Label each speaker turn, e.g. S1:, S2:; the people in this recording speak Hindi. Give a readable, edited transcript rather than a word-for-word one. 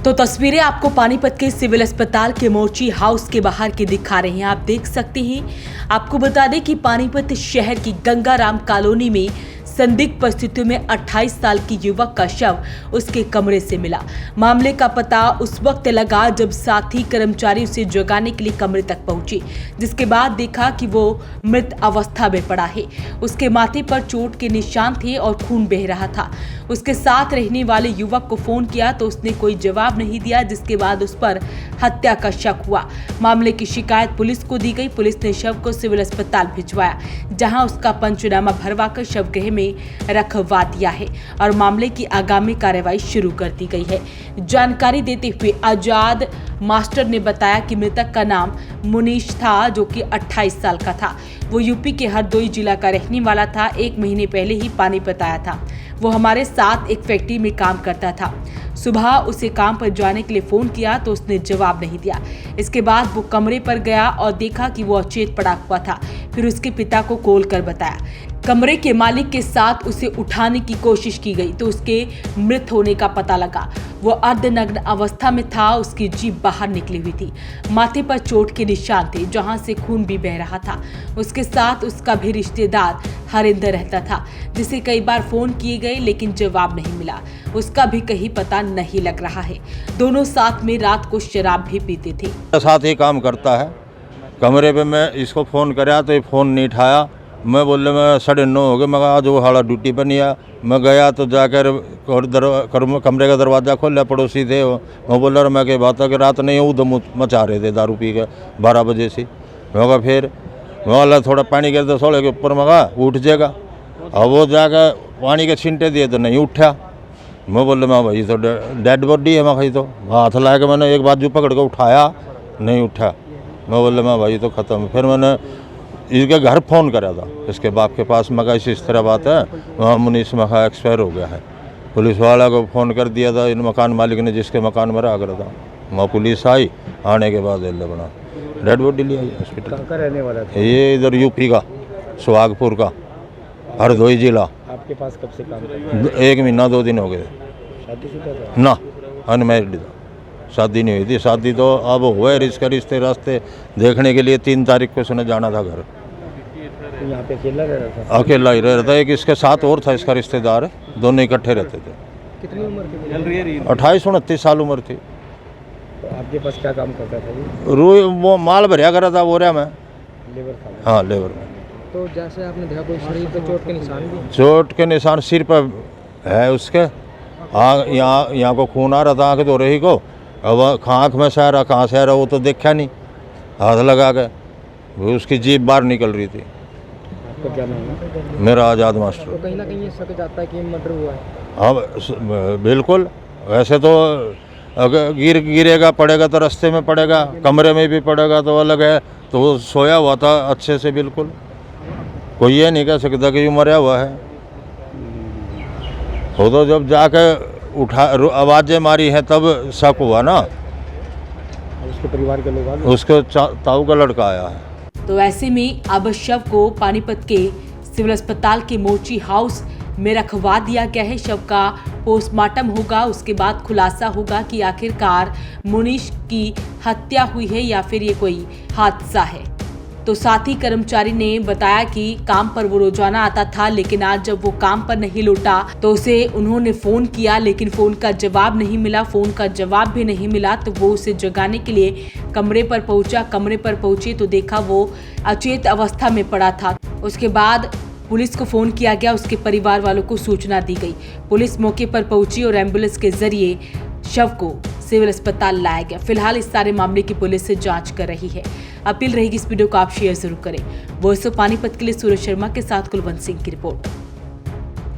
S1: तो तस्वीरें आपको पानीपत के सिविल अस्पताल के मोची हाउस के बाहर की दिखा रहे हैं। आप देख सकते हैं। आपको बता दें कि पानीपत शहर की गंगाराम कॉलोनी में संदिग्ध परिस्थितियों में 28 साल की युवक का शव उसके कमरे से मिला। मामले का पता उस वक्त लगा जब साथी कर्मचारी उसे जगाने के लिए कमरे तक पहुंचे, जिसके बाद देखा कि वो मृत अवस्था में पड़ा है। उसके माथे पर चोट के निशान थे और खून बह रहा था। उसके साथ रहने वाले युवक को फोन किया तो उसने कोई जवाब नहीं दिया, जिसके बाद उस पर हत्या का शक हुआ। मामले की शिकायत पुलिस को दी गई। पुलिस ने शव को सिविल अस्पताल भिजवाया, जहां उसका पंचनामा भरवाकर शवगृह में रखवा दिया है और मामले की आगामी कार्रवाई शुरू कर दी गई है। जानकारी देते हुए आजाद मास्टर ने बताया कि मृतक का नाम मुनीश था, जो कि 28 साल का था। वो यूपी के हरदोई जिला का रहने वाला था। 1 महीने पहले ही पानीपत आया था। वो हमारे साथ एक फैक्ट्री में काम करता था। सुबह उसे काम पर जाने के लिए फोन किया तो उसने जवाब नहीं दिया। इसके बाद वो कमरे पर गया और देखा कि वो अचेत पड़ा हुआ था। फिर उसके पिता को कॉल कर बताया। कमरे के मालिक के साथ उसे उठाने की कोशिश की गई तो उसके मृत होने का पता लगा। वो अर्धनग्न अवस्था में था। उसकी जीभ बाहर निकली हुई थी। माथे पर चोट के निशान थे, जहां से खून भी बह रहा था। उसके साथ उसका भी रिश्तेदार हरिंदर रहता था, जिसे कई बार फोन किए गए लेकिन जवाब नहीं मिला। उसका भी कहीं पता नहीं लग रहा है। दोनों साथ में रात को शराब भी पीते थे।
S2: साथ ही काम करता है। कमरे पे मैं इसको फ़ोन कराया तो ये फ़ोन नहीं उठाया। मैं बोले मैं 9:30 हो गए। मैं आज वो हाड़ा ड्यूटी पर नहीं आया। मैं गया तो जाकर कमरे का दरवाज़ा खोला, पड़ोसी थे। मैं बोला मैं क्या बात है कि रात नहीं उधम मचा रहे थे दारू पी के 12 बजे से। मैं कहा फिर मैं बोला थोड़ा पानी कर दो सोले के ऊपर। मैं कहा उठ जाएगा। अब वो जाकर पानी के छींटे दिए तो नहीं उठा। मैं बोले मैं भाई तो डेड बॉडी है। मैं कही तो हाथ ला के मैंने एक बाजू पकड़ के उठाया, नहीं उठा। मैं बोले मैं भाई तो ख़त्म। फिर मैंने इसके घर फ़ोन करा था, इसके बाप के पास। मैं इस तरह बात है, वहाँ मुनीश मखा एक्सपायर हो गया है। पुलिस वाला को फ़ोन कर दिया था इन मकान मालिक ने, जिसके मकान में रहा करा था। वहाँ पुलिस आई, आने के बाद एल बना डेड बॉडी लिया हॉस्पिटल।
S3: कहाँ का रहने वाला था?
S2: ये इधर यूपी का सुहागपुर का, हरदोई जिला।
S3: आपके पास कब से काम कर रहा है?
S2: 1 महीना 2 दिन हो गए।
S3: शादीशुदा था?
S2: ना, अनमैरिड था। शादी नहीं हुई थी। शादी तो अब हुए इसका रिश्ते रास्ते देखने के लिए 3 तारीख को उसने जाना था घर।
S3: तो यहाँ पे अकेला रह रहा था?
S2: अकेला ही रह रहा था। एक इसके साथ और था इसका रिश्तेदार, दोनों इकट्ठे रहते थे।
S3: कितनी उम्र थी?
S2: 28-29 साल उम्र थी।
S3: तो आपके पास क्या काम करता था जी?
S2: रूई वो माल भरिया करा था बोरिया में।
S3: लेबर था?
S2: हाँ, लेबर में।
S3: तो जैसे आपने देखा कोई शरीर पर चोट के निशान भी?
S2: चोट के निशान सिर पर है उसके। यहाँ को खून आ रहा था आँख धो रही को। अब आँख में से आ रहा, कहाँ से आ रहा वो तो देखा नहीं। हाथ लगा के उसकी जीभ बाहर निकल रही थी।
S3: आपका क्या नाम है?
S2: मेरा आजाद मास्टर।
S3: तो कहीं ना कहीं ये शक जाता है कि मर्डर हुआ है।
S2: हाँ बिल्कुल। वैसे तो अगर गिरेगा पड़ेगा तो रास्ते में पड़ेगा, कमरे में भी पड़ेगा तो अलग है। तो वो सोया हुआ था अच्छे से बिल्कुल। कोई ये नहीं कह सकता कि मरा हुआ है। वो तो जब जाके उठा आवाज़ें मारी हैं तब शक हुआ ना।
S3: उसके परिवार के लोग?
S2: उसके ताऊ का लड़का आया है।
S1: तो ऐसे में अब शव को पानीपत के सिविल अस्पताल के मोची हाउस में रखवा दिया गया है। शव का पोस्टमार्टम होगा, उसके बाद खुलासा होगा कि आखिरकार मुनीश की हत्या हुई है या फिर ये कोई हादसा है। तो साथी कर्मचारी ने बताया कि काम पर वो रोजाना आता था, लेकिन आज जब वो काम पर नहीं लौटा तो उसे उन्होंने फोन किया, लेकिन फोन का जवाब नहीं मिला। फोन का जवाब भी नहीं मिला तो वो उसे जगाने के लिए कमरे पर पहुंचा। कमरे पर पहुंचे तो देखा वो अचेत अवस्था में पड़ा था। उसके बाद पुलिस को फोन किया गया। उसके परिवार वालों को सूचना दी गई। पुलिस मौके पर पहुंची और एम्बुलेंस के जरिए शव को सिविल अस्पताल लाया गया। फिलहाल इस सारे मामले की पुलिस से जांच कर रही है। अपील रहेगी इस वीडियो को आप शेयर जरूर करें। वॉइस ऑफ पानीपत के लिए सूरज शर्मा के साथ कुलवंत सिंह की रिपोर्ट।